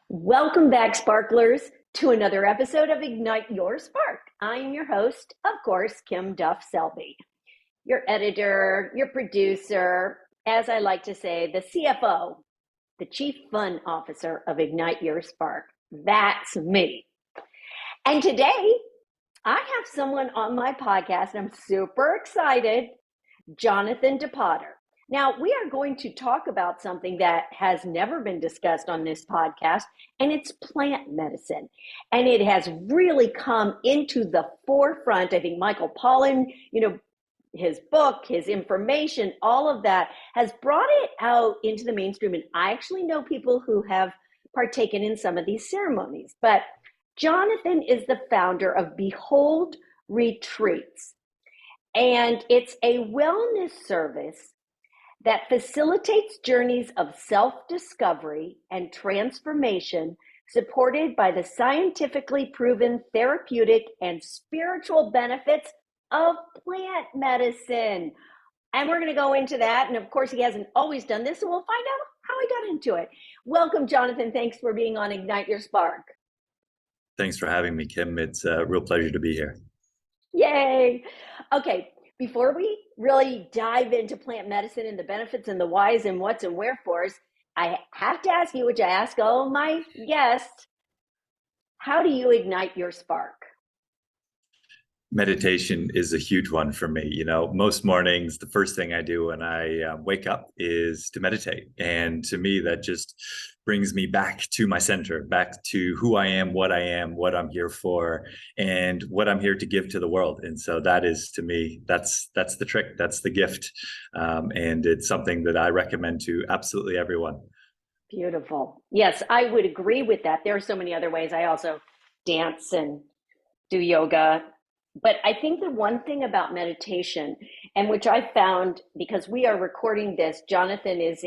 Welcome back, Sparklers, to another episode of Ignite Your Spark. I'm your host, of course, Kim Duff Selby, your editor, your producer, as I like to say, the CFO, the Chief Fun Officer of Ignite Your Spark. That's me. And today, I have someone on my podcast, and I'm super excited, Jonathan DePotter. Now, we are going to talk about something that has never been discussed on this podcast, and it's plant medicine. And it has really come into the forefront. I think Michael Pollan, his book, his information, all of that has brought it out into the mainstream. And I actually know people who have partaken in some of these ceremonies. But Jonathan is the founder of Behold Retreats. And it's a wellness service that facilitates journeys of self-discovery and transformation supported by the scientifically proven therapeutic and spiritual benefits of plant medicine. And we're going to go into that. And of course, he hasn't always done this, so we'll find out how he got into it. Welcome, Jonathan. Thanks for being on Ignite Your Spark. Thanks for having me, Kim. It's a real pleasure to be here. Yay. Okay. Before we really dive into plant medicine and the benefits and the whys and what's and wherefores, I have to ask you, which I ask all my guests, how do you ignite your spark? Meditation is a huge one for me. Most mornings, the first thing I do when I wake up is to meditate. And to me, that just brings me back to my center, back to who I am, what I'm here for, and what I'm here to give to the world. And so that is, to me, that's the trick, that's the gift. And it's something that I recommend to absolutely everyone. Beautiful. Yes, I would agree with that. There are so many other ways. I also dance and do yoga. But I think the one thing about meditation, and which I found, because we are recording this, Jonathan is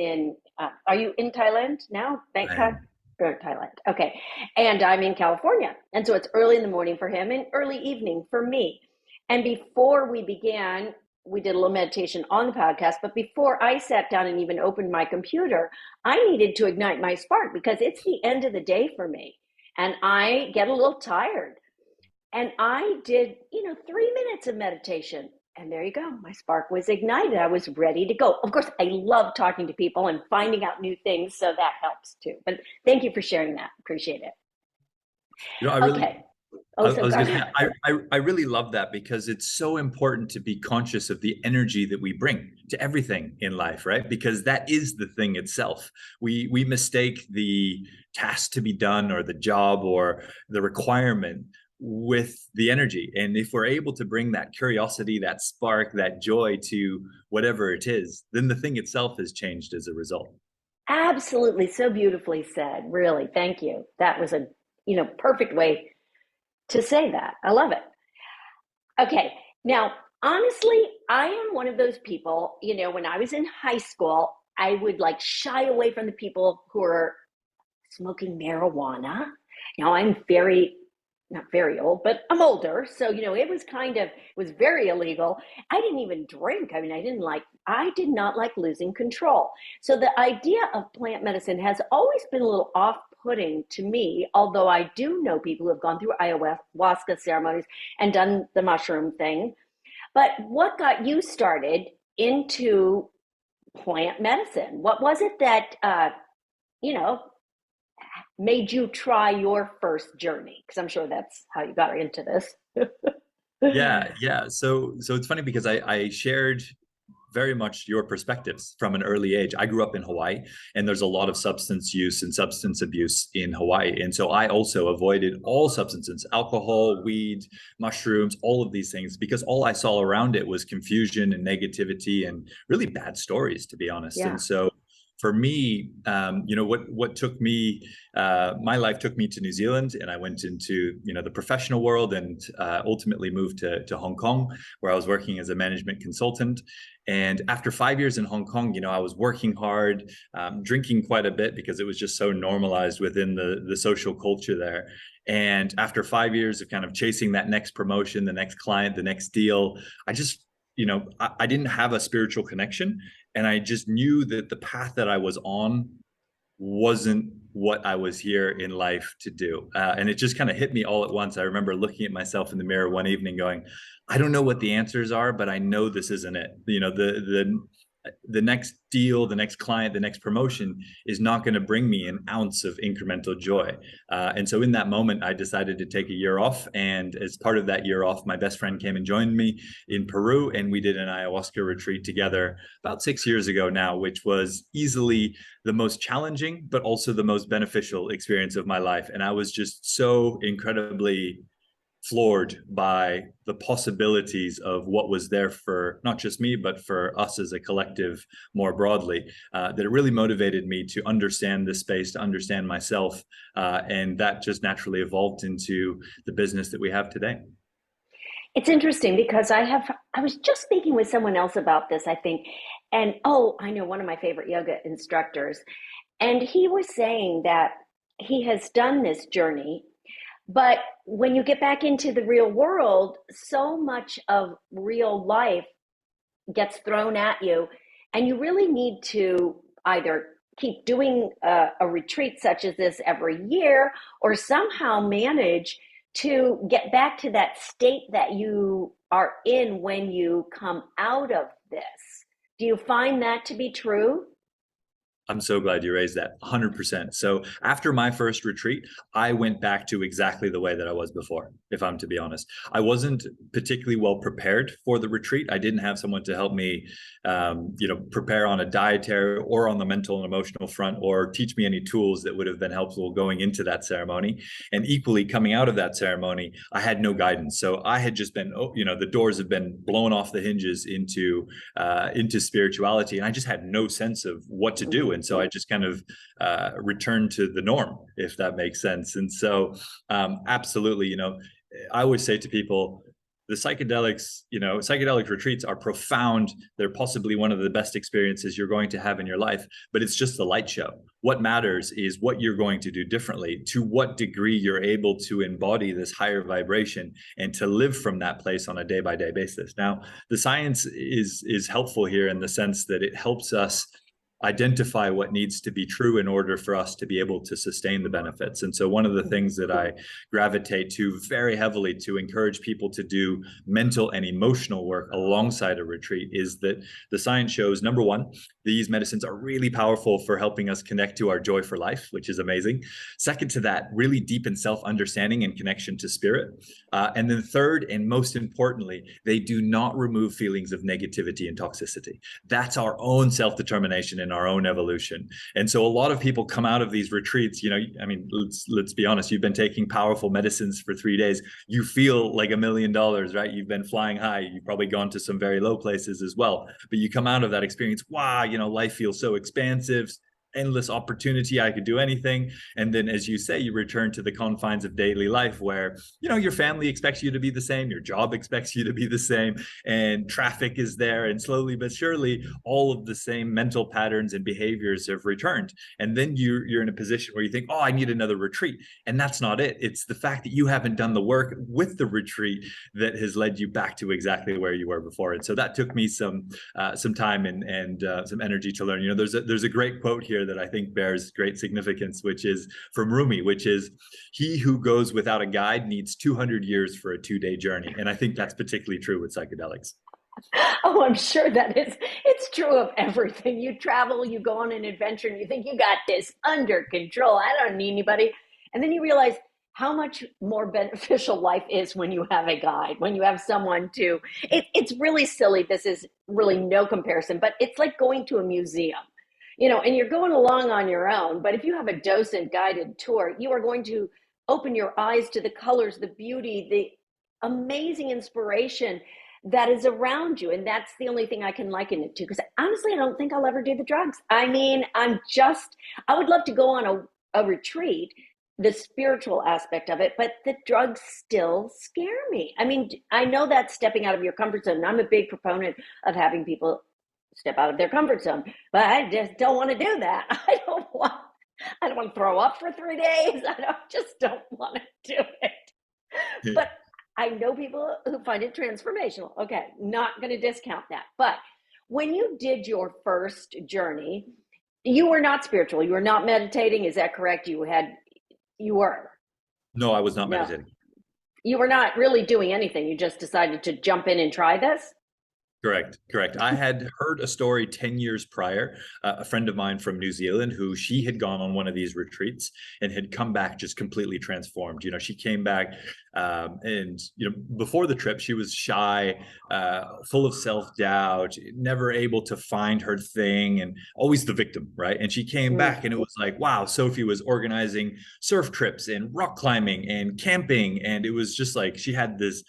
are you in Thailand now? Bangkok? Or Thailand. Okay. And I'm in California. And so it's early in the morning for him and early evening for me. And before we began, we did a little meditation on the podcast. But before I sat down and even opened my computer, I needed to ignite my spark because it's the end of the day for me. And I get a little tired. And I did, 3 minutes of meditation. And there you go. My spark was ignited. I was ready to go. Of course, I love talking to people and finding out new things. So that helps too. But thank you for sharing that. Appreciate it. Okay. I really love that because it's so important to be conscious of the energy that we bring to everything in life, right? Because that is the thing itself. We mistake the task to be done or the job or the requirement with the energy. And if we're able to bring that curiosity, that spark, that joy to whatever it is, then the thing itself has changed as a result. Absolutely. So beautifully said. Really. Thank you. That was a, perfect way to say that. I love it. Okay. Now, honestly, I am one of those people, when I was in high school, I would shy away from the people who are smoking marijuana. Now I'm not very old, but I'm older. So, it was very illegal. I didn't even drink. I did not like losing control. So the idea of plant medicine has always been a little off-putting to me, although I do know people who have gone through ayahuasca ceremonies and done the mushroom thing. But what got you started into plant medicine? What was it that, made you try your first journey? Because I'm sure that's how you got into this. Yeah. So it's funny because I shared very much your perspectives from an early age. I grew up in Hawaii, and there's a lot of substance use and substance abuse in Hawaii. And so I also avoided all substances, alcohol, weed, mushrooms, all of these things, because all I saw around it was confusion and negativity and really bad stories, to be honest. Yeah. And so for me, what took me, my life took me to New Zealand, and I went into, the professional world and ultimately moved to Hong Kong, where I was working as a management consultant. And after 5 years in Hong Kong, I was working hard, drinking quite a bit because it was just so normalized within the social culture there. And after 5 years of kind of chasing that next promotion, the next client, the next deal, I just, I didn't have a spiritual connection. And I just knew that the path that I was on wasn't what I was here in life to do. And it just kind of hit me all at once. I remember looking at myself in the mirror one evening going, I don't know what the answers are, but I know this isn't it. You know, the next deal, the next client, the next promotion is not going to bring me an ounce of incremental joy. And so in that moment, I decided to take a year off. And as part of that year off, my best friend came and joined me in Peru, and we did an ayahuasca retreat together about 6 years ago now, which was easily the most challenging, but also the most beneficial experience of my life. And I was just so incredibly floored by the possibilities of what was there for not just me, but for us as a collective more broadly, that it really motivated me to understand this space, to understand myself. And that just naturally evolved into the business that we have today. It's interesting because I was just speaking with someone else about this, I think, and oh, I know one of my favorite yoga instructors, and he was saying that he has done this journey, but when you get back into the real world, so much of real life gets thrown at you, and you really need to either keep doing a retreat such as this every year or somehow manage to get back to that state that you are in when you come out of this. Do you find that to be true? I'm so glad you raised that. 100%. So after my first retreat, I went back to exactly the way that I was before, if I'm to be honest. I wasn't particularly well prepared for the retreat. I didn't have someone to help me, prepare on a dietary or on the mental and emotional front, or teach me any tools that would have been helpful going into that ceremony. And equally, coming out of that ceremony, I had no guidance. So I had just been, the doors have been blown off the hinges into spirituality, and I just had no sense of what to do. And so I just kind of returned to the norm, if that makes sense. And so absolutely, I always say to people, the psychedelic retreats are profound. They're possibly one of the best experiences you're going to have in your life, but it's just the light show. What matters is what you're going to do differently, to what degree you're able to embody this higher vibration and to live from that place on a day by day basis. Now, the science is helpful here in the sense that it helps us identify what needs to be true in order for us to be able to sustain the benefits. And so one of the things that I gravitate to very heavily to encourage people to do mental and emotional work alongside a retreat is that the science shows, number one, these medicines are really powerful for helping us connect to our joy for life, which is amazing. Second to that, really deepen self-understanding and connection to spirit. And then third, and most importantly, they do not remove feelings of negativity and toxicity. That's our own self-determination and our own evolution. And so a lot of people come out of these retreats, let's be honest, you've been taking powerful medicines for 3 days. You feel like $1 million, right? You've been flying high. You've probably gone to some very low places as well. But you come out of that experience, wow, life feels so expansive, endless opportunity. I could do anything. And then, as you say, you return to the confines of daily life where, your family expects you to be the same, your job expects you to be the same, and traffic is there. And slowly but surely, all of the same mental patterns and behaviors have returned. And then you're in a position where you think, oh, I need another retreat. And that's not it. It's the fact that you haven't done the work with the retreat that has led you back to exactly where you were before. And so that took me some time and some energy to learn. There's a great quote here that I think bears great significance, which is from Rumi, which is, he who goes without a guide needs 200 years for a 2-day journey. And I think that's particularly true with psychedelics. Oh, I'm sure that is. It's true of everything. You travel, you go on an adventure, and you think you got this under control. I don't need anybody. And then you realize how much more beneficial life is when you have a guide, when you have someone to. It's really silly. This is really no comparison, but it's like going to a museum, and you're going along on your own. But if you have a docent guided tour, you are going to open your eyes to the colors, the beauty, the amazing inspiration that is around you. And that's the only thing I can liken it to. Because honestly, I don't think I'll ever do the drugs. I mean, I would love to go on a retreat, the spiritual aspect of it, but the drugs still scare me. I mean, I know that's stepping out of your comfort zone. I'm a big proponent of having people step out of their comfort zone, but I just don't want to do that. I don't want to throw up for 3 days. Just don't want to do it. But I know people who find it transformational. Okay, not going to discount that. But when you did your first journey, You were not spiritual. You were not meditating. Is that correct? You were. No, I was not No, meditating. you were not really doing anything. You just decided to jump in and try this. Correct, correct. I had heard a story 10 years prior. A friend of mine from New Zealand, who she had gone on one of these retreats and had come back just completely transformed. She came back, and before the trip, she was shy, full of self-doubt, never able to find her thing, and always the victim, right? And she came Mm. back, and it was like, wow, Sophie was organizing surf trips and rock climbing and camping, and it was just like she had this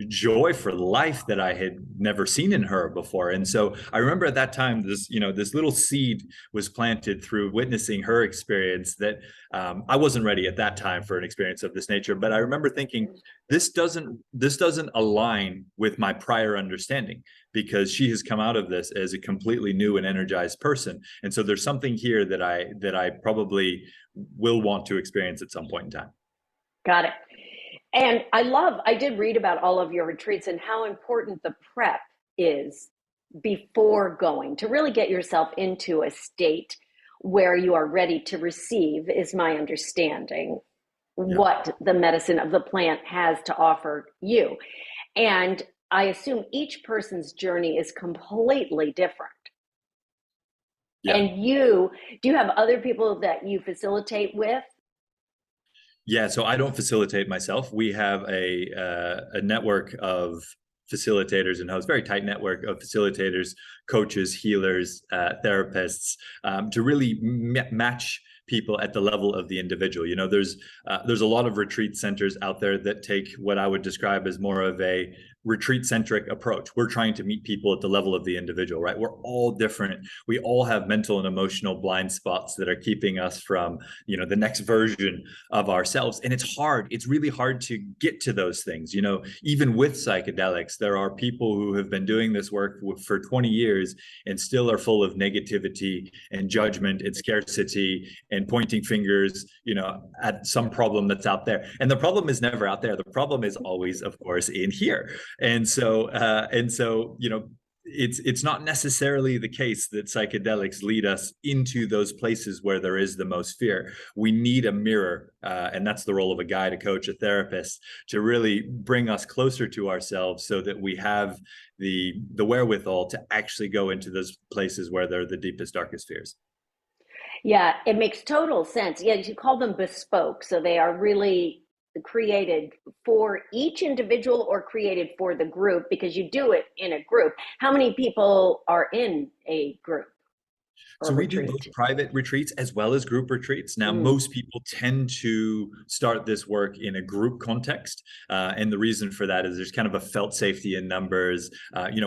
joy for life that I had never seen in her before. And so I remember at that time, this little seed was planted through witnessing her experience that I wasn't ready at that time for an experience of this nature. But I remember thinking, this doesn't align with my prior understanding, because she has come out of this as a completely new and energized person. And so there's something here that I probably will want to experience at some point in time. Got it. And I did read about all of your retreats and how important the prep is before going to really get yourself into a state where you are ready to receive, is my understanding, Yeah. what the medicine of the plant has to offer you. And I assume each person's journey is completely different. Yeah. And do you have other people that you facilitate with? Yeah, so I don't facilitate myself. We have a network of facilitators and hosts, very tight network of facilitators, coaches, healers, therapists, to really match people at the level of the individual. There's a lot of retreat centers out there that take what I would describe as more of a retreat-centric approach. We're trying to meet people at the level of the individual, right? We're all different. We all have mental and emotional blind spots that are keeping us from, the next version of ourselves. And it's hard. It's really hard to get to those things. Even with psychedelics, there are people who have been doing this work for 20 years and still are full of negativity and judgment and scarcity and pointing fingers, at some problem that's out there. And the problem is never out there. The problem is always, of course, in here. And so, it's not necessarily the case that psychedelics lead us into those places where there is the most fear. We need a mirror, and that's the role of a guide, a coach, a therapist, to really bring us closer to ourselves so that we have the wherewithal to actually go into those places where they're the deepest, darkest fears. Yeah, it makes total sense. Yeah, you call them bespoke. So they are really created for each individual or created for the group because you do it in a group. How many people are in a group or So we do both retreat? private retreats as well as group retreats. Now, Mm. most people tend to start this work in a group context. And the reason for that is there's kind of a felt safety in numbers.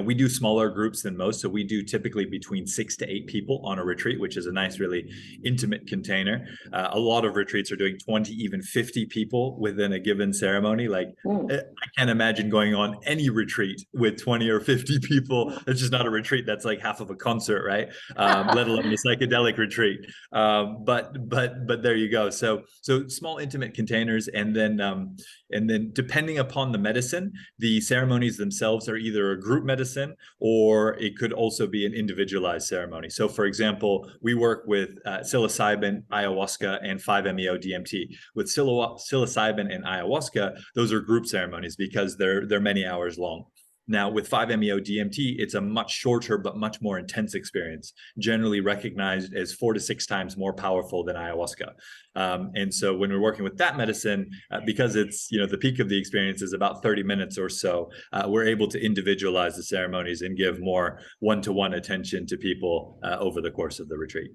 We do smaller groups than most. So we do typically between 6 to 8 people on a retreat, which is a nice, really intimate container. A lot of retreats are doing 20, even 50 people within a given ceremony. Like, Mm. I can't imagine going on any retreat with 20 or 50 people. It's just not a retreat. That's like half of a concert, right? Let alone a psychedelic retreat. But there you go. So small intimate containers, and then depending upon the medicine, the ceremonies themselves are either a group medicine or it could also be an individualized ceremony. So, for example, we work with psilocybin, ayahuasca, and 5-MeO DMT. With psilocybin and ayahuasca, those are group ceremonies because they're many hours long. Now, with 5-MeO DMT, it's a much shorter but much more intense experience, generally recognized as 4 to 6 times more powerful than ayahuasca. And so when we're working with that medicine, because it's, the peak of the experience is about 30 minutes or so, we're able to individualize the ceremonies and give more one-to-one attention to people over the course of the retreat.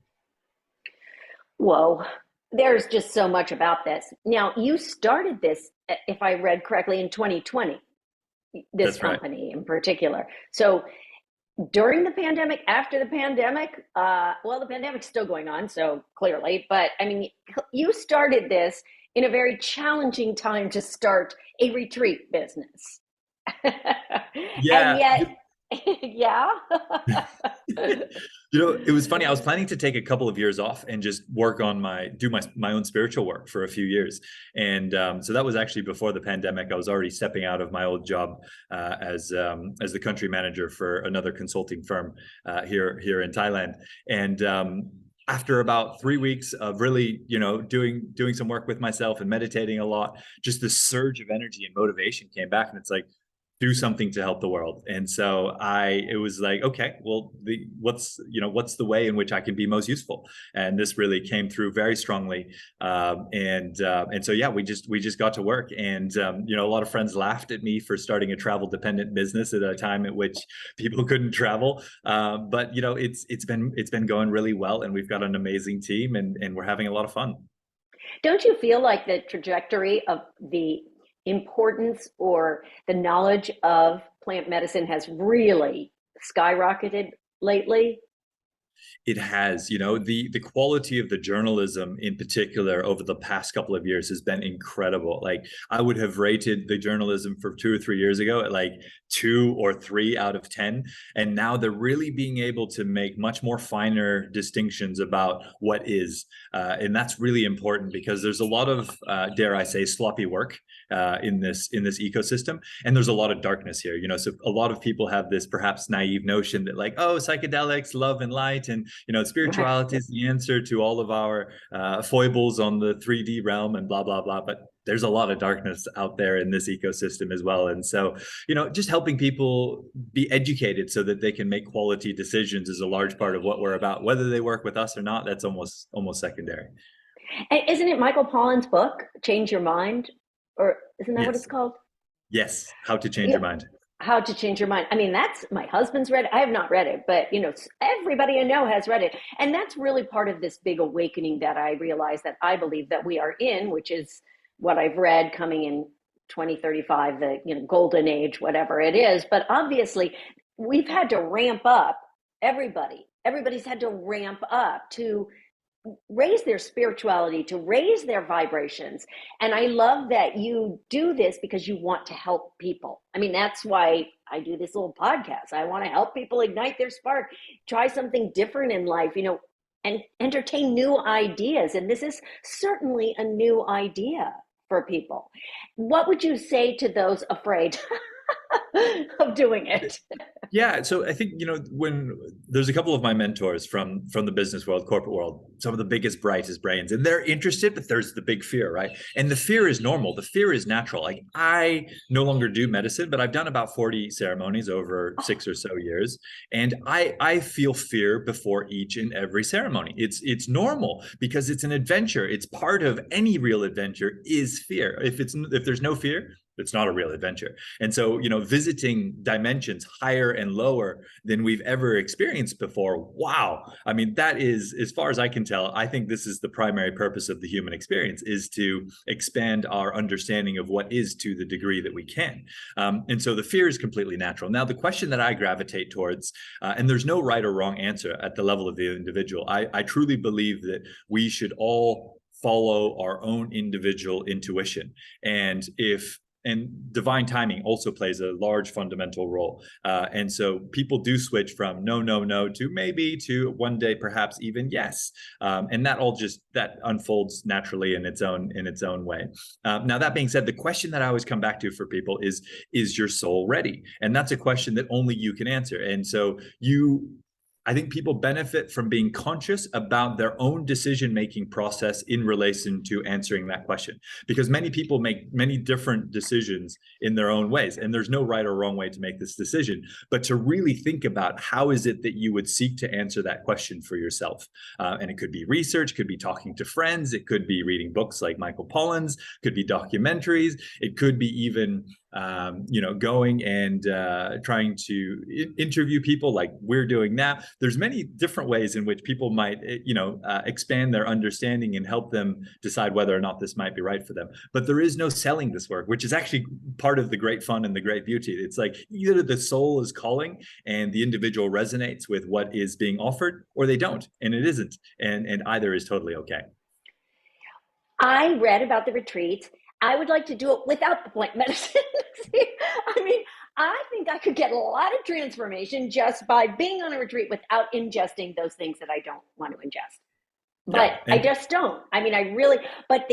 Whoa, there's just so much about this. Now, you started this, if I read correctly, in 2020, this That's right. company in particular. So during the pandemic, after the pandemic, well, the pandemic's still going on, so clearly, but I mean, you started this in a very challenging time to start a retreat business. And Yeah. yet, yeah. It was funny. I was planning to take a couple of years off and just work on my own spiritual work for a few years. And so that was actually before the pandemic. I was already stepping out of my old job as the country manager for another consulting firm here in Thailand. And after about 3 weeks of really, doing some work with myself and meditating a lot, just this surge of energy and motivation came back, and it's like, do something to help the world. And so it was like, okay, well, what's the way in which I can be most useful? And this really came through very strongly. And so, yeah, we just got to work. And, a lot of friends laughed at me for starting a travel dependent business at a time at which people couldn't travel. But, it's been going really well, and we've got an amazing team, and we're having a lot of fun. Don't you feel like the trajectory of the importance or the knowledge of plant medicine has really skyrocketed lately? It has, the quality of the journalism in particular over the past couple of years has been incredible. Like, I would have rated the journalism for 2 or 3 years ago at like 2 or 3 out of 10, and now they're really being able to make much more finer distinctions about what is, and that's really important because there's a lot of, dare I say, sloppy work in this ecosystem, and there's a lot of darkness here. So a lot of people have this perhaps naive notion that, like, oh, psychedelics, love and light, and Right. spirituality is the answer to all of our foibles on the 3D realm and blah blah blah. But there's a lot of darkness out there in this ecosystem as well. And so, just helping people be educated so that they can make quality decisions is a large part of what we're about. Whether they work with us or not, that's almost secondary. And isn't it Michael Pollan's book, Change Your Mind? Or isn't that what it's Yes. called? Yes. How to change Yeah. your mind. How to Change Your Mind. I mean, that's my husband's read it. I have not read it, but everybody I know has read it. And that's really part of this big awakening that I realize that I believe that we are in, which is what I've read coming in 2035, the golden age, whatever it is. But obviously, we've had to ramp up everybody's had to ramp up to raise their spirituality, to raise their vibrations. And I love that you do this because you want to help people. I mean, that's why I do this little podcast. I want to help people ignite their spark, try something different in life, and entertain new ideas. And this is certainly a new idea for people. What would you say to those afraid of doing it? Yeah, so I think, when there's a couple of my mentors from the business world, corporate world, some of the biggest, brightest brains, and they're interested, but there's the big fear, right? And the fear is normal. The fear is natural. Like, I no longer do medicine, but I've done about 40 ceremonies over 6 or so years, and I feel fear before each and every ceremony. It's normal because it's an adventure. It's part of any real adventure is fear. If there's no fear, it's not a real adventure. And so, visiting dimensions higher and lower than we've ever experienced before. Wow. I mean, that is, as far as I can tell, I think this is the primary purpose of the human experience, is to expand our understanding of what is to the degree that we can. And so the fear is completely natural. Now, the question that I gravitate towards, and there's no right or wrong answer at the level of the individual. I truly believe that we should all follow our own individual intuition. And divine timing also plays a large fundamental role. And so people do switch from no, no, no to maybe to one day, perhaps even yes. And that unfolds naturally in its own way. Now, that being said, the question that I always come back to for people is your soul ready? And that's a question that only you can answer. And so I think people benefit from being conscious about their own decision-making process in relation to answering that question, because many people make many different decisions in their own ways, and there's no right or wrong way to make this decision, but to really think about how is it that you would seek to answer that question for yourself. And it could be research, could be talking to friends, it could be reading books like Michael Pollan's, could be documentaries, it could be even going and trying to interview people like we're doing now. There's many different ways in which people might, expand their understanding and help them decide whether or not this might be right for them. But there is no selling this work, which is actually part of the great fun and the great beauty. It's like either the soul is calling and the individual resonates with what is being offered, or they don't, and it isn't. And either is totally okay. I read about the retreats. I would like to do it without the plant medicine. See, I mean, I think I could get a lot of transformation just by being on a retreat without ingesting those things that I don't want to ingest. But Yeah. I And just don't. I mean, I really, but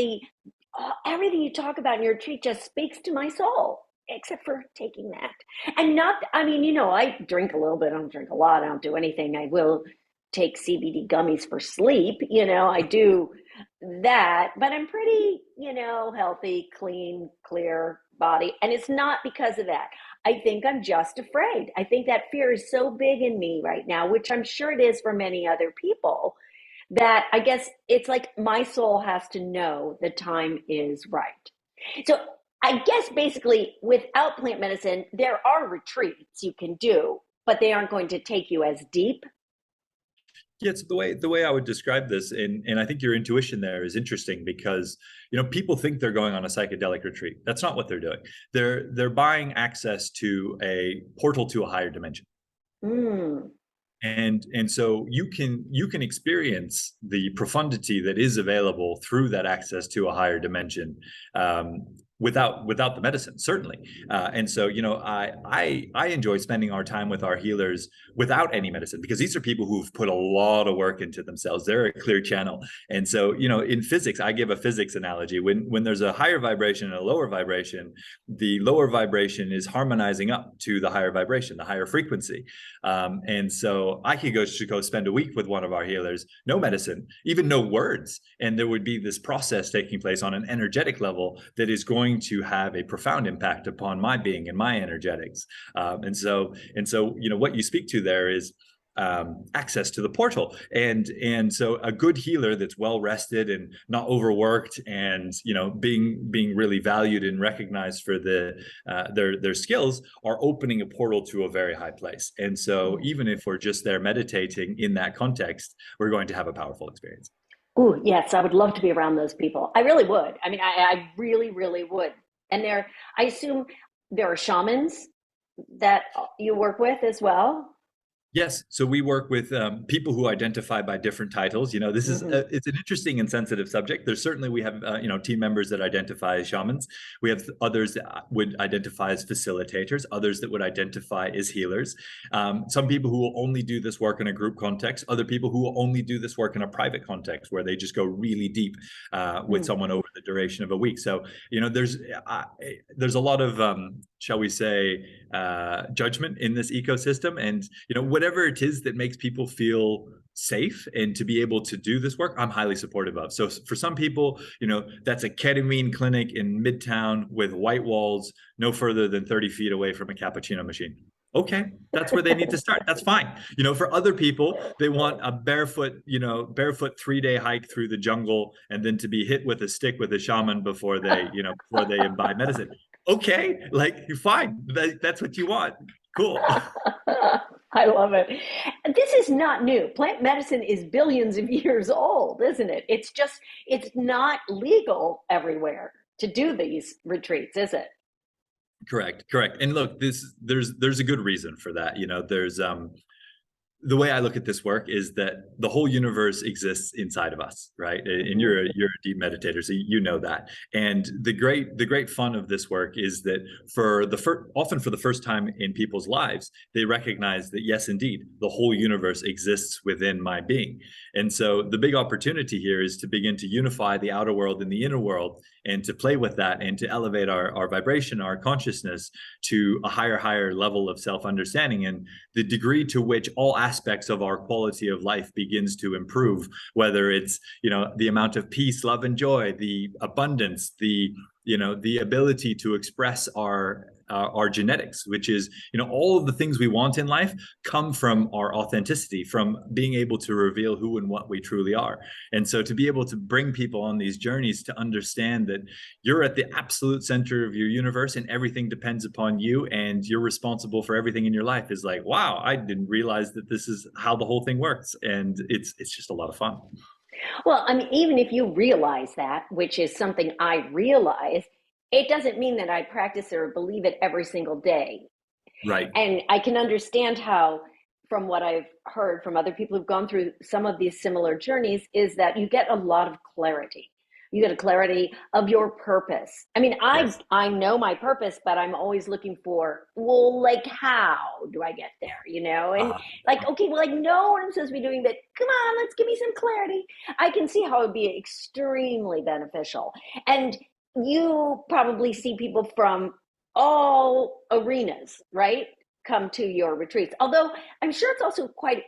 everything you talk about in your retreat just speaks to my soul, except for taking that. And not, I mean, I drink a little bit. I don't drink a lot. I don't do anything. I will. take CBD gummies for sleep. I do that, but I'm pretty, healthy, clean, clear body. And it's not because of that. I think I'm just afraid. I think that fear is so big in me right now, which I'm sure it is for many other people, that I guess it's like my soul has to know the time is right. So I guess basically without plant medicine, there are retreats you can do, but they aren't going to take you as deep. Yeah, so the way I would describe this, and I think your intuition there is interesting because people think they're going on a psychedelic retreat. That's not what they're doing. They're buying access to a portal to a higher dimension. Mm, And so you can experience the profundity that is available through that access to a higher dimension, without the medicine, certainly. And so I enjoy spending our time with our healers without any medicine, because these are people who've put a lot of work into themselves. They're a clear channel. And so in physics, I give a physics analogy. When there's a higher vibration and a lower vibration, the lower vibration is harmonizing up to the higher vibration, the higher frequency. And so I could go spend a week with one of our healers, no medicine, even no words, and there would be this process taking place on an energetic level that is going to have a profound impact upon my being and my energetics. And so what you speak to there is access to the portal, and so a good healer that's well rested and not overworked, and being really valued and recognized for their skills, are opening a portal to a very high place. And so even if we're just there meditating in that context, we're going to have a powerful experience. ooh, yes, I would love to be around those people. I really would. I mean, I really, really would. And I assume there are shamans that you work with as well. Yes, so we work with people who identify by different titles. This is Hmm. it's an interesting and sensitive subject. There's certainly, we have team members that identify as shamans. We have others that would identify as facilitators, others that would identify as healers. Some people who will only do this work in a group context, other people who will only do this work in a private context where they just go really deep with someone over the duration of a week. So there's a lot of shall we say judgment in this ecosystem, and whatever it is that makes people feel safe and to be able to do this work, I'm highly supportive of. So for some people, that's a ketamine clinic in Midtown with white walls, no further than 30 feet away from a cappuccino machine. Okay, that's where they need to start. That's fine. For other people, they want a barefoot 3-day hike through the jungle, and then to be hit with a stick with a shaman before they imbibe medicine. Okay, like, you're fine. That's what you want. Cool. I love it. This is not new. Plant medicine is billions of years old, isn't it? It's not legal everywhere to do these retreats, is it? Correct. And look, there's a good reason for that. There's the way I look at this work is that the whole universe exists inside of us, right? And Hmm. you're a deep meditator, so you know that. And the great fun of this work is that often for the first time in people's lives, they recognize that yes, indeed, the whole universe exists within my being. And so the big opportunity here is to begin to unify the outer world and the inner world, and to play with that, and to elevate our vibration, our consciousness to a higher level of self-understanding. And the degree to which all aspects of our quality of life begins to improve, whether it's the amount of peace, love, and joy, the abundance, the ability to express our genetics, which is all of the things we want in life come from our authenticity, from being able to reveal who and what we truly are. And so to be able to bring people on these journeys to understand that you're at the absolute center of your universe and everything depends upon you, and you're responsible for everything in your life, is like, wow, I didn't realize that this is how the whole thing works. And it's just a lot of fun. Well, I mean, even if you realize that, which is something I realize, it doesn't mean that I practice or believe it every single day. Right. And I can understand how, from what I've heard from other people who've gone through some of these similar journeys, is that you get a lot of clarity. You get a clarity of your purpose. I mean, I Yes. I know my purpose, but I'm always looking for, well, like, how do I get there? And uh, like, okay, well, I know what I'm supposed to be doing, but come on, let's give me some clarity. I can see how it would be extremely beneficial. And you probably see people from all arenas, right? Come to your retreats. Although I'm sure it's also quite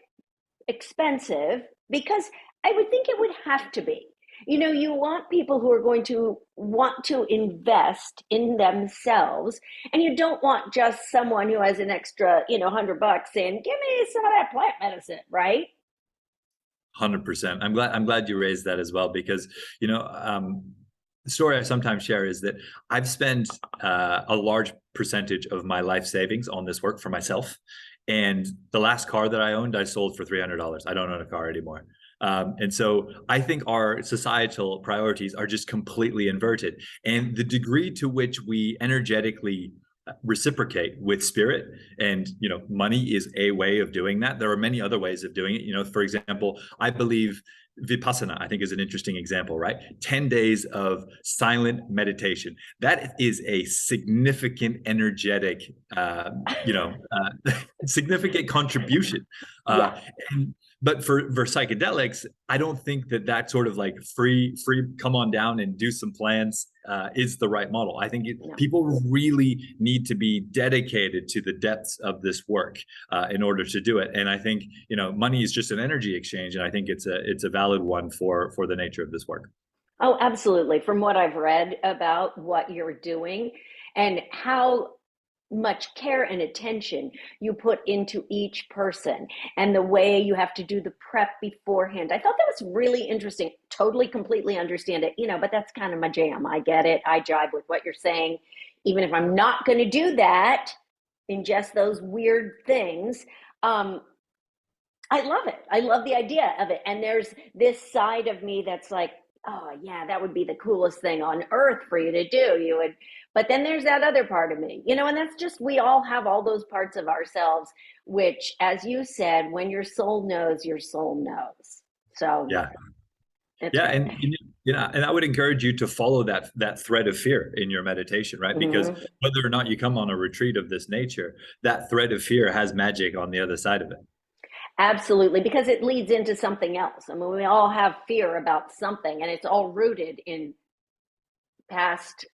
expensive because I would think it would have to be. You know, you want people who are going to want to invest in themselves, and you don't want just someone who has an extra, $100 saying, "Give me some of that plant medicine," right? 100%. I'm glad you raised that as well, because the story I sometimes share is that I've spent a large percentage of my life savings on this work for myself. And the last car that I owned, I sold for $300. I don't own a car anymore. And so I think our societal priorities are just completely inverted. And the degree to which we energetically reciprocate with spirit, and money is a way of doing that. There are many other ways of doing it. For example, I believe Vipassana, I think, is an interesting example, right? 10 days of silent meditation. That is a significant energetic, significant contribution. Yeah. But for psychedelics, I don't think that sort of like free, come on down and do some plans is the right model. I think No. people really need to be dedicated to the depths of this work in order to do it. And I think money is just an energy exchange, and I think it's a valid one for the nature of this work. Oh, absolutely. From what I've read about what you're doing and how much care and attention you put into each person and the way you have to do the prep beforehand. I thought that was really interesting. Totally, completely understand it, but that's kind of my jam. I get it. I jive with what you're saying. Even if I'm not going to do that, ingest those weird things. I love it. I love the idea of it. And there's this side of me that's like, oh yeah, that would be the coolest thing on earth for you to do. But then there's that other part of me, and that's just, we all have all those parts of ourselves, which, as you said, when your soul knows, your soul knows. So Yeah. it's Yeah, great. and I would encourage you to follow that thread of fear in your meditation, right? Because Mm-hmm. whether or not you come on a retreat of this nature, that thread of fear has magic on the other side of it. Absolutely, because it leads into something else. I mean, we all have fear about something, and it's all rooted in past,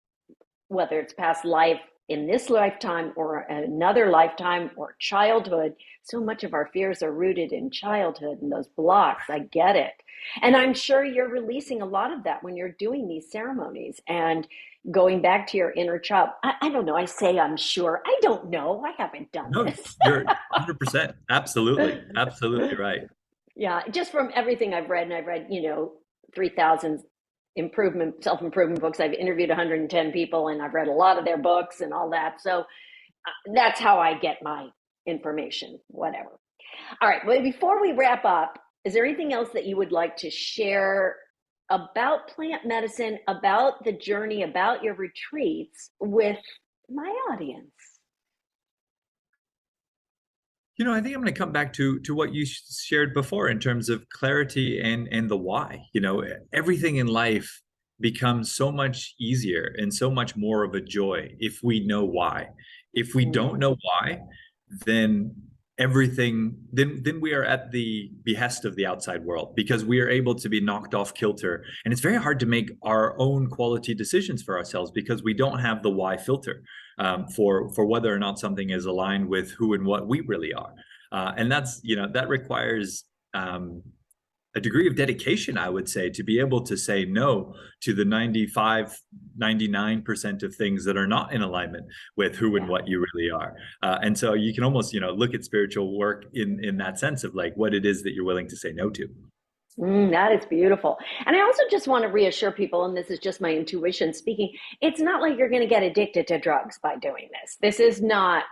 whether it's past life in this lifetime or another lifetime or childhood. So much of our fears are rooted in childhood and those blocks. I get it. And I'm sure you're releasing a lot of that when you're doing these ceremonies and going back to your inner child. I don't know. I say I'm sure. I don't know. I haven't done No, this. you're 100%. Absolutely. Absolutely right. Yeah, just from everything I've read, and I've read, 3,000 self-improvement books. I've interviewed 110 people, and I've read a lot of their books and all that. So that's how I get my information, whatever. All right. Well, before we wrap up, is there anything else that you would like to share about plant medicine, about the journey, about your retreats with my audience? I think I'm going to come back to what you shared before in terms of clarity and the why. Everything in life becomes so much easier and so much more of a joy if we know why. If we don't know why, then then we are at the behest of the outside world, because we are able to be knocked off kilter, and it's very hard to make our own quality decisions for ourselves because we don't have the why filter for whether or not something is aligned with who and what we really are. And that requires a degree of dedication, I would say, to be able to say no to the 95, 99% of things that are not in alignment with who and what you really are. And so you can almost, look at spiritual work in that sense of like what it is that you're willing to say no to. That is beautiful. And I also just want to reassure people, and this is just my intuition speaking, it's not like you're going to get addicted to drugs by doing this. This is not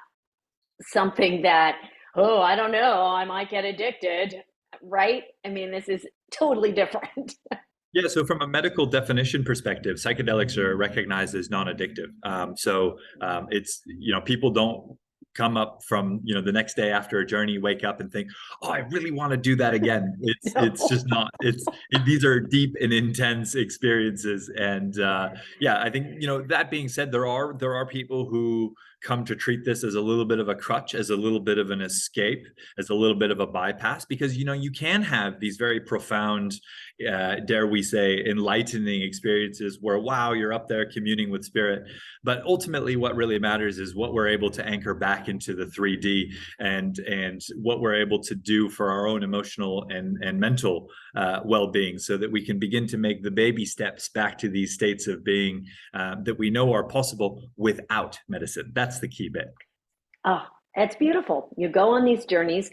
something that, oh, I don't know, I might get addicted, right? I mean, this is totally different. Yeah, so from a medical definition perspective, psychedelics are recognized as non-addictive. It's, people don't come up from, the next day after a journey, wake up and think, oh, I really want to do that again. It's just not, these are deep and intense experiences. And I think, that being said, there are people who come to treat this as a little bit of a crutch, as a little bit of an escape, as a little bit of a bypass, because you can have these very profound, dare we say, enlightening experiences where, wow, you're up there communing with spirit. But ultimately, what really matters is what we're able to anchor back into the 3D, and what we're able to do for our own emotional and mental well-being, so that we can begin to make the baby steps back to these states of being that we know are possible without medicine. That's the key bit. Oh, it's beautiful. You go on these journeys,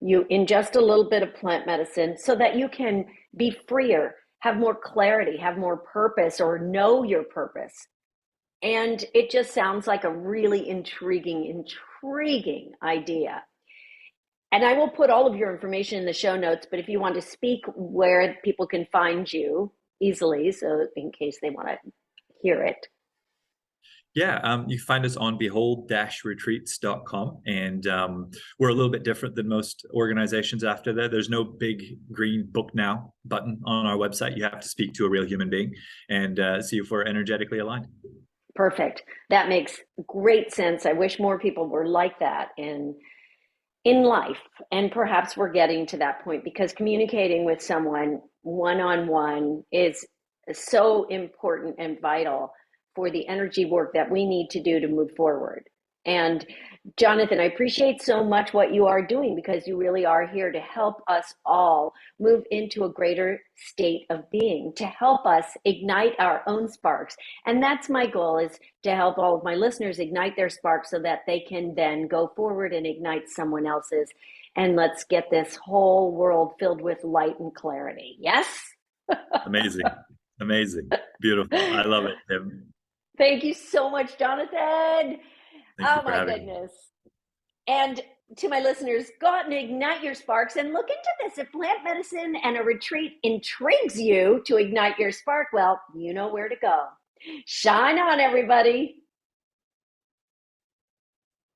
you ingest a little bit of plant medicine so that you can be freer, have more clarity, have more purpose, or know your purpose. And it just sounds like a really intriguing idea. And I will put all of your information in the show notes, but if you want to speak where people can find you easily, so in case they want to hear it. Yeah, you can find us on behold-retreats.com. And we're a little bit different than most organizations after that. There's no big green book now button on our website. You have to speak to a real human being and see if we're energetically aligned. Perfect. That makes great sense. I wish more people were like that in life. And perhaps we're getting to that point, because communicating with someone one-on-one is so important and vital for the energy work that we need to do to move forward. And Jonathan, I appreciate so much what you are doing, because you really are here to help us all move into a greater state of being, to help us ignite our own sparks. And that's my goal, is to help all of my listeners ignite their sparks so that they can then go forward and ignite someone else's. And let's get this whole world filled with light and clarity. Yes? Amazing. Amazing. Beautiful. I love it, Tim. Thank you so much, Jonathan. Thank you Oh for my having me. goodness. And to my listeners, go out and ignite your sparks and look into this. If plant medicine and a retreat intrigues you to ignite your spark, well, you know where to go. Shine on, everybody.